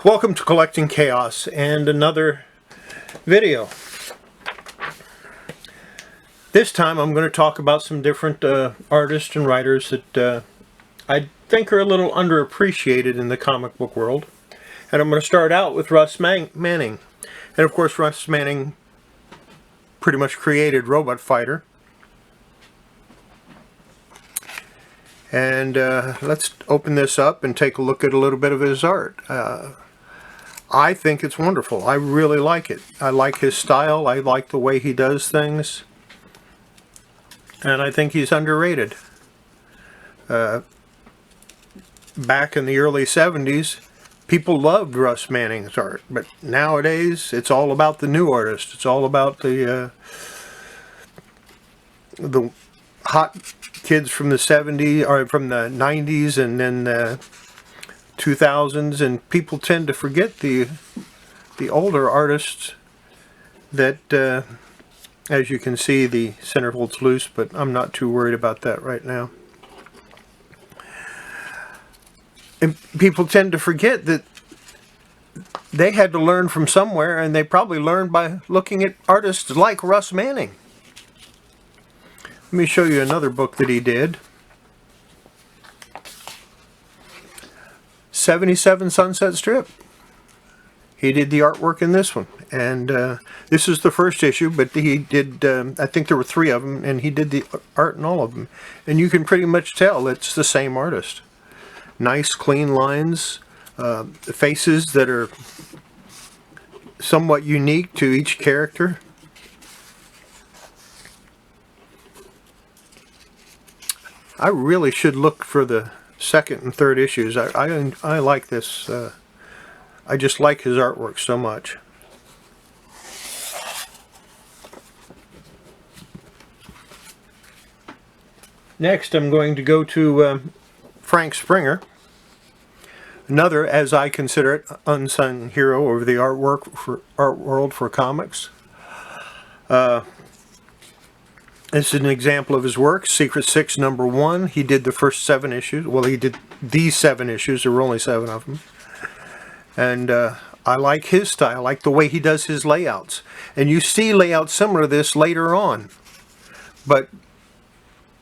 Welcome to Collecting Chaos and another video. This time I'm going to talk about some different artists and writers that I think are a little underappreciated in the comic book world. And I'm going to start out with Russ Manning. And of course Russ Manning pretty much created Robot Fighter. And let's open this up and take a look at a little bit of his art. I think it's wonderful. I really like it. I like his style. I like the way he does things. And I think he's underrated. Back in the early 70s, people loved Russ Manning's art. But nowadays, it's all about the new artist. It's all about the hot kids from the 70s, or from the 90s, and then the 2000s, and people tend to forget the older artists that, as you can see, the centerfold's loose, but I'm not too worried about that right now. And people tend to forget that they had to learn from somewhere, and they probably learned by looking at artists like Russ Manning. Let me show you another book that he did. 77 Sunset Strip. He did the artwork in this one, and this is the first issue, but he did, I think there were 3 of them, and he did the art in all of them, and you can pretty much tell it's the same artist. Nice clean lines, faces that are somewhat unique to each character. I really should look for the second and third issues. I like this. I just like his artwork so much. Next, I'm going to go to Frank Springer, another, as I consider it, unsung hero of the art world for comics. This is an example of his work, Secret Six #1. He did the first 7 issues. Well, he did these 7 issues. There were only 7 of them. And I like his style. I like the way he does his layouts. And you see layouts similar to this later on. But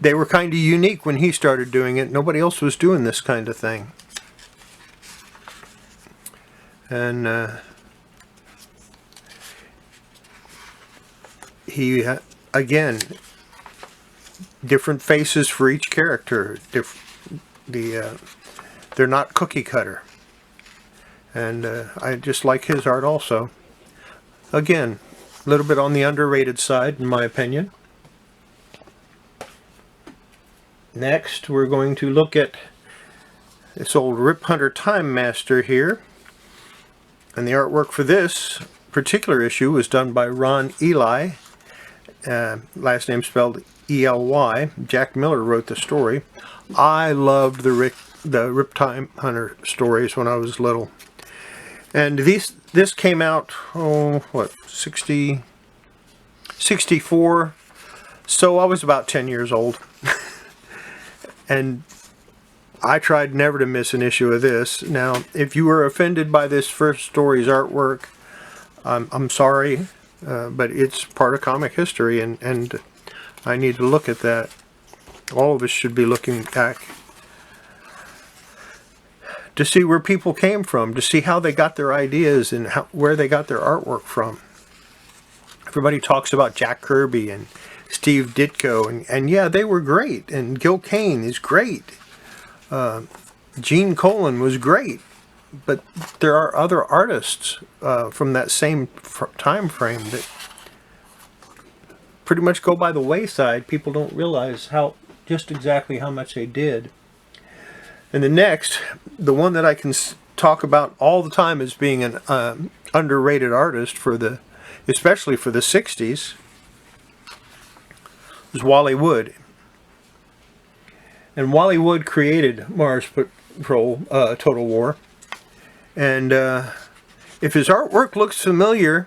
they were kind of unique when he started doing it. Nobody else was doing this kind of thing. And he, again, different faces for each character. They're not cookie cutter, and I just like his art also. Again, a little bit on the underrated side, in my opinion. Next, we're going to look at this old Rip Hunter Time Master here, and the artwork for this particular issue was done by Ron Ely. Last name spelled E-L-Y. Jack Miller wrote the story. I loved the Rip Time Hunter stories when I was little. And this came out, what, 64? So I was about 10 years old. And I tried never to miss an issue of this. Now, if you were offended by this first story's artwork, I'm sorry. But it's part of comic history, and I need to look at that. All of us should be looking back to see where people came from, to see how they got their ideas and where they got their artwork from. Everybody talks about Jack Kirby and Steve Ditko, and yeah, they were great, and Gil Kane is great. Gene Colan was great. But there are other artists from that same time frame that pretty much go by the wayside. People don't realize just exactly how much they did. And the next, the one that I can talk about all the time as being an underrated artist especially for the 60s, was Wally Wood. And Wally Wood created Mars Patrol, Total War. And if his artwork looks familiar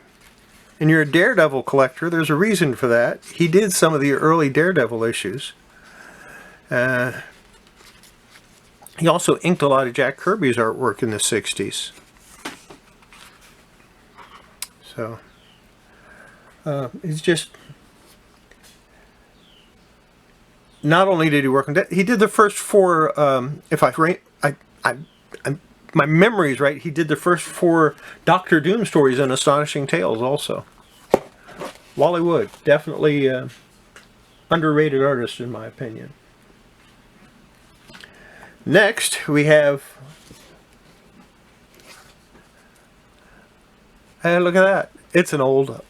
and you're a Daredevil collector, there's a reason for that. He did some of the early Daredevil issues. He also inked a lot of Jack Kirby's artwork in the 60s. So he's just, not only did he work on that, he did the first four. If my memory is right, he did the first four Doctor Doom stories in Astonishing Tales also. Wally Wood, definitely underrated artist in my opinion. Next we have, hey, look at that. It's an old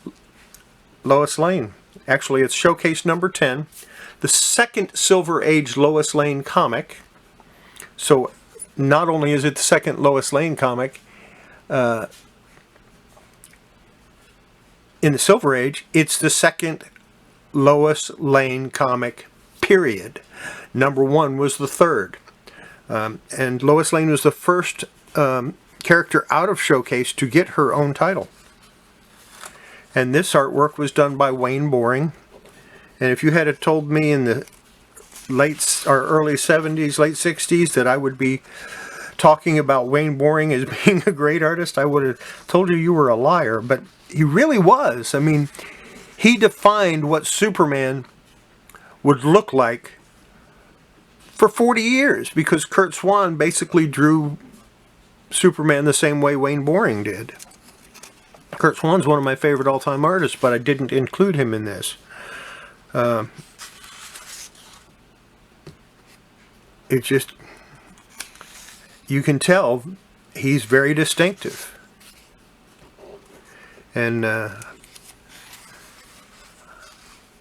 Lois Lane. Actually, it's showcase number 10. The second Silver Age Lois Lane comic. So not only is it the second Lois Lane comic in the Silver Age, it's the second Lois Lane comic, period. Number 1 was the third. And Lois Lane was the first character out of Showcase to get her own title. And this artwork was done by Wayne Boring. And if you had told me in the late or early 70s, late 60s that I would be talking about Wayne Boring as being a great artist, I would have told you were a liar. But he really was. I mean, he defined what Superman would look like for 40 years, because Curt Swan basically drew Superman the same way Wayne Boring did. Curt Swan's one of my favorite all-time artists, but I didn't include him in this. It's just, you can tell he's very distinctive. And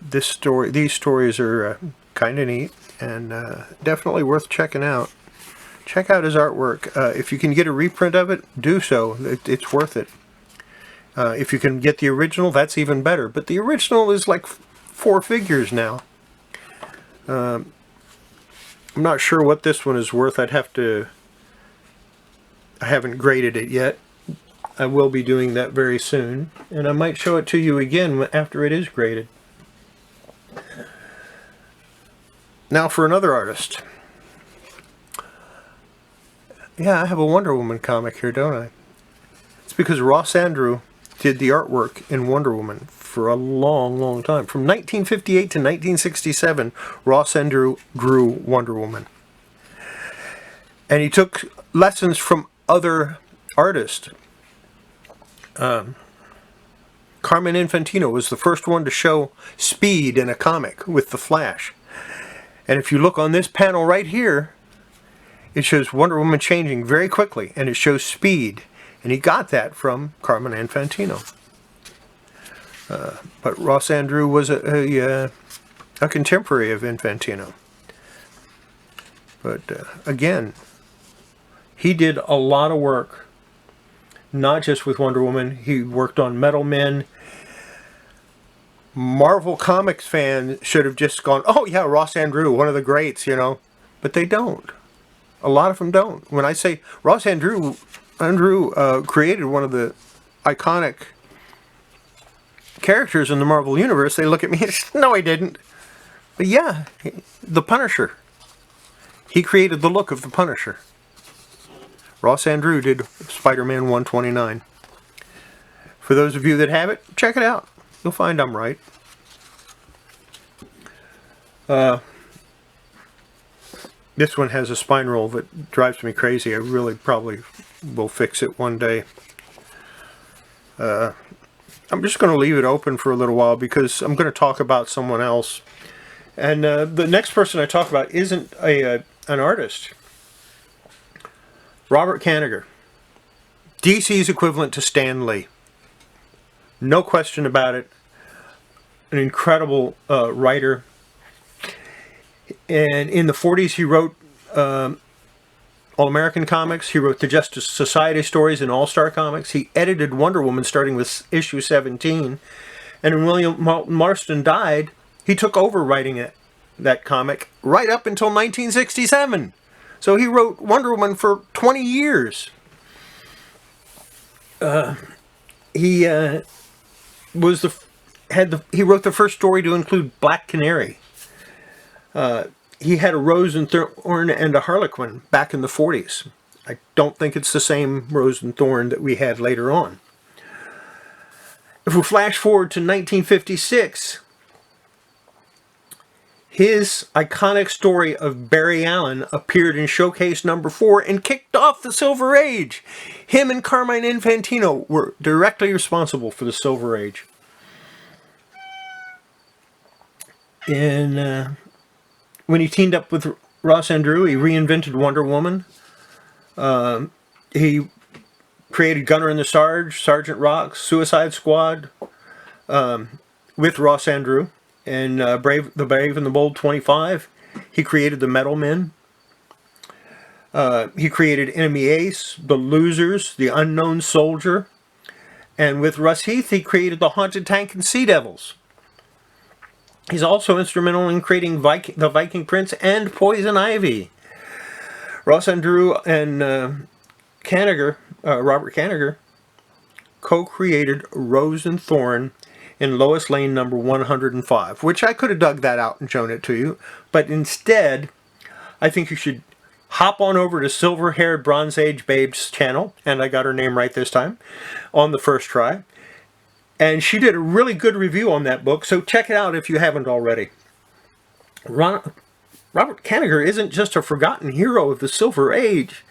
these stories are kind of neat and definitely worth checking out. Check out his artwork. If you can get a reprint of it, do so. It's worth it. If you can get the original, that's even better. But the original is like 4 figures now. I'm not sure what this one is worth. I haven't graded it yet. I will be doing that very soon. And I might show it to you again after it is graded. Now for another artist. Yeah, I have a Wonder Woman comic here, don't I? It's because Ross Andru did the artwork in Wonder Woman for a long, long time. From 1958 to 1967, Ross Andru drew Wonder Woman. And he took lessons from other artists. Carmen Infantino was the first one to show speed in a comic with the Flash. And if you look on this panel right here, it shows Wonder Woman changing very quickly, and it shows speed. And he got that from Carmen Infantino. But Ross Andru was a contemporary of Infantino. But again, he did a lot of work, not just with Wonder Woman. He worked on Metal Men. Marvel Comics fans should have just gone, oh yeah, Ross Andru, one of the greats, you know. But they don't. A lot of them don't. When I say Ross Andru created one of the iconic characters in the Marvel Universe, they look at me and say, no, he didn't. But yeah, the Punisher. He created the look of the Punisher. Ross Andru did Spider-Man 129. For those of you that have it, check it out. You'll find I'm right. This one has a spine roll that drives me crazy. I really probably will fix it one day. I'm just going to leave it open for a little while because I'm going to talk about someone else. And the next person I talk about isn't an artist. Robert Kanigher. DC's equivalent to Stan Lee. No question about it. An incredible writer. And in the 40s he wrote All-American Comics. He wrote the Justice Society stories in All-Star Comics. He edited Wonder Woman starting with issue 17. And when William Marston died, he took over writing that comic right up until 1967. So he wrote Wonder Woman for 20 years. He wrote the first story to include Black Canary. He had a Rose and Thorn and a Harlequin back in the 40s. I don't think it's the same Rose and Thorn that we had later on. If we flash forward to 1956, his iconic story of Barry Allen appeared in Showcase number 4 and kicked off the Silver Age. Him and Carmine Infantino were directly responsible for the Silver Age. And when he teamed up with Ross Andru, he reinvented Wonder Woman. He created Gunner and the Sarge, Sergeant Rock, Suicide Squad with Ross Andru. And the Brave and the Bold 25, he created the Metal Men. He created Enemy Ace, the Losers, the Unknown Soldier. And with Russ Heath, he created the Haunted Tank and Sea Devils. He's also instrumental in creating the Viking Prince and Poison Ivy. Ross Andru and Robert Kanigher, co-created Rose and Thorn in Lois Lane number 105, which I could have dug that out and shown it to you, but instead, I think you should hop on over to Silver-Haired Bronze Age Babe's channel, and I got her name right this time, on the first try, and she did a really good review on that book, so check it out if you haven't already. Robert Kanigher isn't just a forgotten hero of the Silver Age.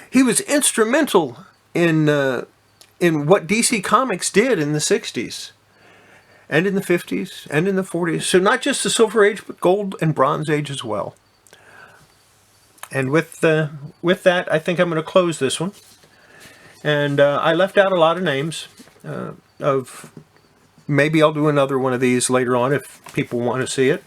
He was instrumental in what DC Comics did in the 60s. And in the 50s, and in the 40s. So not just the Silver Age, but Gold and Bronze Age as well. And with that, I think I'm going to close this one. And I left out a lot of names maybe I'll do another one of these later on if people want to see it.